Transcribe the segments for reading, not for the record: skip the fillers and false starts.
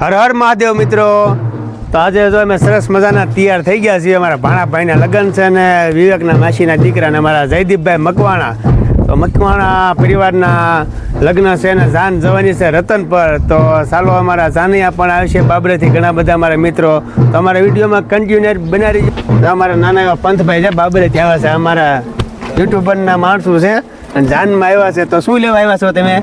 હર હર મહાદેવ મિત્રો. તો આજે જો અમે સરસ મજાના તૈયાર થઈ ગયા છીએ. અમારા ભાણાભાઈના લગ્ન છે અને વિવેકના માસીના દીકરા અને અમારા જયદીપભાઈ મકવાણા. તો મકવાણા પરિવારના લગ્ન છે અને જાન જવાની છે રતન પર. તો ચાલો અમારા જાનૈયા પણ આવશે બાબરેથી ઘણા બધા અમારા મિત્રો. તો અમારા વિડીયોમાં કન્ટિન્યુ બનાવી અમારા નાના એવા પંથભાઈ છે બાબરેથી આવ્યા છે. અમારા યુટ્યુબરના માણસો છે અને જાનમાં આવ્યા છે. તો શું લેવા આવ્યા છો તમે?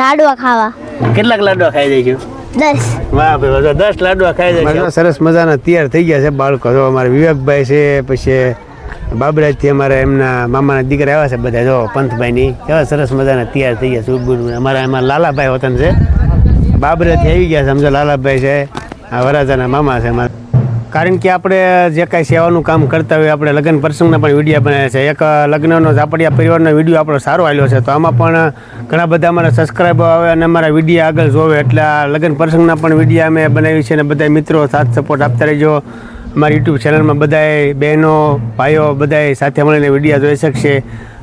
લાડવા ખાવા. કેટલાક લાડવા ખાઈ જઈશું? 10. વાહ ભાઈ, 10 લાડવા ખાઈ જાય. સરસ મજાના તૈયાર થઈ ગયા છે બાળકો. જો અમારા વિવેકભાઈ છે, પછી બાબરાજથી અમારા એમના મામાના દીકરા આવ્યા છે બધા. જો પંથભાઈની કેવા સરસ મજાના તૈયાર થઈ ગયા છે. અમારા એમાં લાલાભાઈ વતન છે, બાબરાજથી આવી ગયા છે. સમજો લાલાભાઈ છે, આ વરાજાના મામા છે અમારા. કારણ કે આપણે જે કાંઈ સેવાનું કામ કરતા હોય, આપણે લગ્ન પ્રસંગના પણ વિડીયો બનાવ્યા છે. એક લગ્નનો ઝાપડિયા પરિવારનો વિડીયો આપણો સારો આવ્યો છે. તો આમાં પણ ઘણા બધા અમારા સબસ્ક્રાઈબર આવે અને અમારા વિડીયો આગળ જોવે. એટલે આ લગ્ન પ્રસંગના પણ વિડીયો અમે બનાવી છે અને બધા મિત્રો સાથ સપોર્ટ આપતા રહેજો. અમારી યુટ્યુબ ચેનલમાં બધાય બહેનો ભાઈઓ બધાય સાથે મળીને વિડીયો જોઈ શકશે.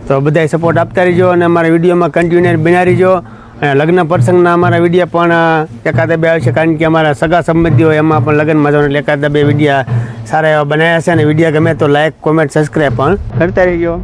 તો બધાય સપોર્ટ આપતા રહેજો અને અમારા વિડીયોમાં કન્ટિન્યુ બના રહીજો. અને લગ્ન પ્રસંગના અમારા વિડીયો પણ એકાદા બે આવશે. કારણ કે અમારા સગા સંબંધીઓ એમાં પણ લગ્નમાં જવાનું એટલે એકાદા બે વિડીયો સારા એવા બનાવ્યા છે. અને વિડીયો ગમે તો લાઈક કોમેન્ટ સબસ્ક્રાઈબ પણ કરતા રહીજો.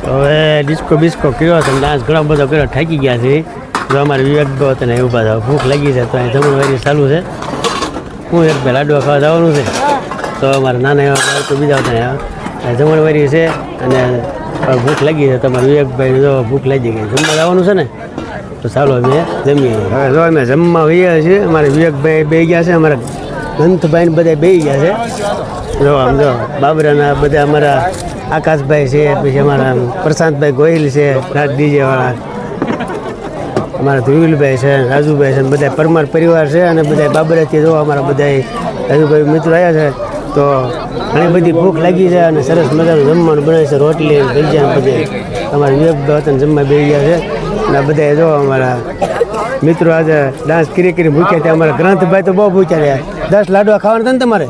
તો હવે ડિસ્કો બિસ્કો કર્યો છે, ડાન્સ ઘણો બધો કર્યો, થાકી ગયા છે. જો અમારે વિવેક ગયો તને ઊભા થાવ, ભૂખ લાગી છે તો અહીં જમણવારી ચાલુ છે. હું એક બે લાડવા ખાવા જવાનું છે, તો અમારા નાના એવા તો બીજા ત્યાં જમણવારી છે અને ભૂખ લાગી છે. તમારે વિવેકભાઈ જો ભૂખ લાગી ગઈ, જમવા જવાનું છે ને, તો ચાલો અમે જમીએ. હવે જો અમે જમવા વહીએ છીએ. અમારે વિવેકભાઈ બે ગયા છે, અમારા ગ્રંથભાઈ બધા બે ગયા છે. જો આમ જો બાબરાના બધા અમારા આકાશભાઈ છે, પછી અમારા પ્રશાંતભાઈ ગોહિલ છે, રાજ ડીજેવાળા, અમારા ધ્રુવીલભાઈ છે, રાજુભાઈ છે, બધા પરમાર પરિવાર છે અને બધા બાબરાથી જો અમારા બધા રાજુભાઈ મિત્રો આવ્યા છે. તો ઘણી બધી ભૂખ લાગી છે અને સરસ મજાનું જમવાનું બનાવે છે, રોટલી ભજીયા બધે. અમારા વિવેકભાઈ હતા જમવા બે ગયા છે અને બધા જો અમારા મિત્રો આજે ડાન્સ કરી ભૂખ્યા ત્યાં. અમારા ગ્રંથભાઈ તો બહુ ભૂખ્યા રહ્યા. 10 લાડવા ખાવાના હતા ને તમારે?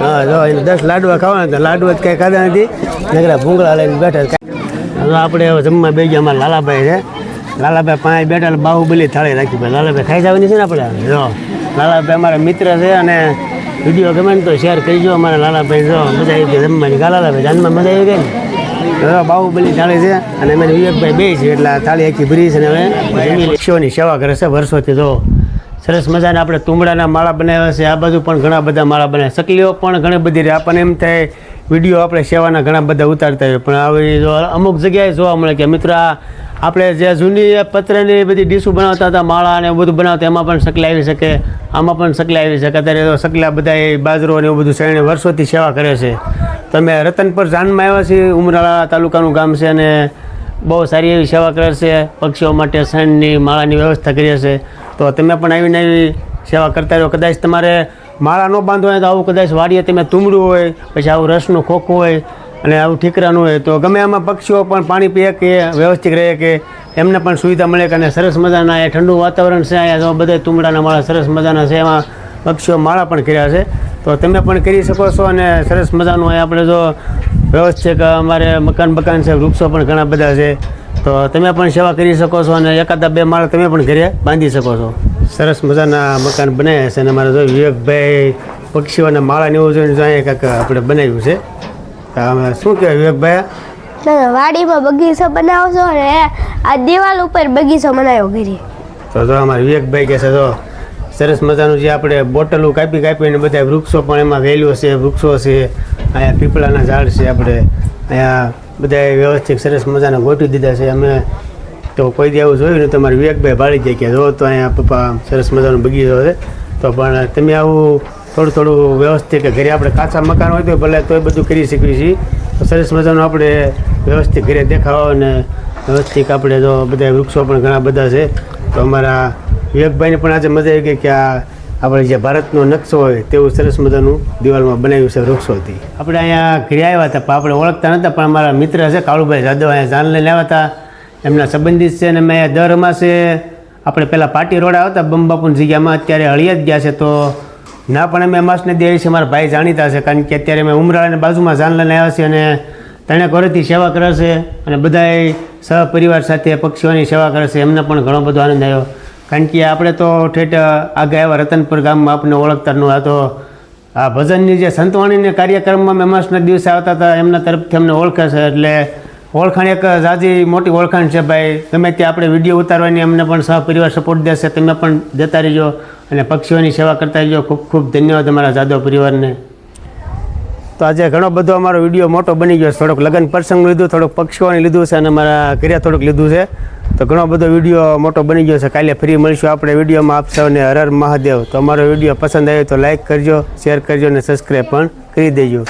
હા, જો એને 10 લાડવા ખાવાના હતા. લાડવા જ કંઈ ખાધા નથી, નકરા ભૂંગળા લઈને બેઠા. હવે આપણે હવે જમવા બે ગયા. અમારા લાલાભાઈ છે, લાલાભાઈ પાંચ બેઠા, બાહુબલી થાળી રાખી. ભાઈ લાલાભાઈ ખાઈ જવાની છે ને આપણે. જો લાલાભાઈ અમારા મિત્ર છે અને વિડીયો ગમે ને તો શેર કરજો. અમારા લાલાભાઈ જો મજા આવી ગઈ જમવાની. લાલાભાઈ જાનમાં મજા આવી ગઈ ને. બાહુબલી થાળી છે અને અમે વિવેકભાઈ બે છે એટલે થાળી આખી ભરી છે. અને હવે પક્ષીઓની સેવા કરે છે વર્ષોથી. જો સરસ મજાના આપણે તુંબડાના માળા બનાવ્યા છે. આ બાજુ પણ ઘણા બધા માળા બનાવ્યા. સકલીઓ પણ ઘણી બધી રહે. આપણને એમ થાય વિડીયો આપણે સેવાના ઘણા બધા ઉતારતા હોય, પણ આવી જો અમુક જગ્યાએ જોવા મળે કે મિત્રો આપણે જે જૂની પત્રની બધી ડીશું બનાવતા હતા, માળા અને એવું બધું બનાવતા, એમાં પણ સકલા આવી શકે, આમાં પણ સકલા આવી શકે. અત્યારે તો સકલા બધા બાજરો ને એવું બધું શેરણે વર્ષોથી સેવા કરે છે. તમે રતનપર જાનમાં આવ્યા છીએ, ઉમરાળા તાલુકાનું ગામ છે અને બહુ સારી એવી સેવા કરે છે. પક્ષીઓ માટે શેરણની માળાની વ્યવસ્થા કરીએ છે. તો તમે પણ આવીને આવી સેવા કરતા રહો. કદાચ તમારે માળા ન બાંધવા હોય તો આવું કદાચ વાડીએ તમે તુંબડું હોય, પછી આવું રસનું ખોખું હોય અને આવું ઠીકરાનું હોય, તો ગમે આમાં પક્ષીઓ પણ પાણી પીએ કે વ્યવસ્થિત રહે કે એમને પણ સુવિધા મળે. કે અને સરસ મજાના એ ઠંડુ વાતાવરણ છે. અહીંયા જો બધા તુંબડાના માળા સરસ મજાના છે, એમાં પક્ષીઓ માળા પણ કર્યા છે. તો તમે પણ કરી શકો છો અને સરસ મજાનું હોય. આપણે જો વ્યવસ્થિત અમારે મકાન છે, વૃક્ષો પણ ઘણા બધા છે, તો તમે પણ સેવા કરી શકો છો અને એકાદા બે માળા તમે પણ ઘરે બાંધી શકો છો. સરસ મજાના મકાન બનાવ્યા છે અને અમારે જો વિવેકભાઈ પક્ષીઓના માળાને એવું જોઈને જો અહીંયા કાંઈક આપણે બનાવ્યું છે. શું કહેવાય વિવેકભાઈ? વાડીમાં બગીચો બનાવો છો અને આ દિવાલ ઉપર બગીચો બનાવ્યો ઘરે. તો જો અમારે વિવેકભાઈ કહે છે જો સરસ મજાનું જે આપણે બોટલું કાપીને બધા વૃક્ષો પણ એમાં વેલ્યુ છે, વૃક્ષો છે, અહીંયા પીપળાના ઝાડ છે, આપણે અહીંયા બધા વ્યવસ્થિત સરસ મજાના ગોઠવી દીધા છે. અમે તો કોઈ દી એવું જોયું ને તમારે વિવેકભાઈ ભાળી જાય કે જો તો અહીંયા પપ્પા સરસ મજાનો બગીચો છે. તો પણ તમે આવું થોડું વ્યવસ્થિત કે ઘરે આપણે કાચા મકાન હોય તો ભલે તોય બધું કરી શકીએ છીએ. તો સરસ મજાનું આપણે વ્યવસ્થિત ઘરે દેખાવો અને વ્યવસ્થિત આપણે જો બધા વૃક્ષો પણ ઘણા બધા છે. તો અમારા વિવેકભાઈને પણ આજે મજા આવી ગઈ કે આ આપણે જે ભારતનો નકશો હોય તેવું સરસ મજાનું દિવાલમાં બનાવ્યું છે વૃક્ષોથી. આપણે અહીંયા ઘરે આવ્યા હતા પણ આપણે ઓળખતા નહોતા, પણ અમારા મિત્ર છે કાળુભાઈ જાદવ, અહીંયા જાન લઈને આવ્યા હતા, એમના સંબંધિત છે. અને મેં દર અમાસે આપણે પહેલાં પાટી રોડ આવતા બંબાપુની જગ્યામાં, અત્યારે હળિયા જ ગયા છે. તો ના પણ અમે અમાસને દે છે, મારા ભાઈ જાણીતા છે, કારણ કે અત્યારે અમે ઉમરાળાની બાજુમાં જાન લઈને આવ્યા છીએ અને તેણે ઘરેથી સેવા કરે છે અને બધાએ સહપરિવાર સાથે પક્ષીઓની સેવા કરે છે. એમને પણ ઘણો બધો આનંદ આવ્યો, કારણ કે આપણે તો ઠેઠ આગળ આવ્યા રતનપુર ગામમાં આપણને ઓળખતા ન. આ તો આ ભજનની જે સંતવાણીના કાર્યક્રમમાં મેમાસના દિવસે આવતા હતા, એમના તરફથી અમને ઓળખે છે. એટલે ઓળખાણ એક જાજી મોટી ઓળખાણ છે ભાઈ. ગમે ત્યાં આપણે વિડીયો ઉતારવાની અમને પણ સહપરિવાર સપોર્ટ દેશે. તમે પણ જતા રહીજો અને પક્ષીઓની સેવા કરતા રહીજો. ખૂબ ખૂબ ધન્યવાદ અમારા જાદવ પરિવારને. તો આજે ઘણો બધો અમારો વિડીયો મોટો બની ગયો છે. થોડોક લગ્ન પ્રસંગ લીધું, થોડોક પક્ષીઓને લીધું છે અને અમારા ઘરે થોડુંક લીધું છે. તો ઘણો બધો વિડીયો મોટો બની ગયો છે. કાલે ફરી મળીશું આપણે વિડીયોમાં. આપ સૌને હર હર મહાદેવ. તો અમારો વિડીયો પસંદ આવ્યો તો લાઈક કરજો, શેર કરજો અને સબસ્ક્રાઈબ પણ કરી દેજો.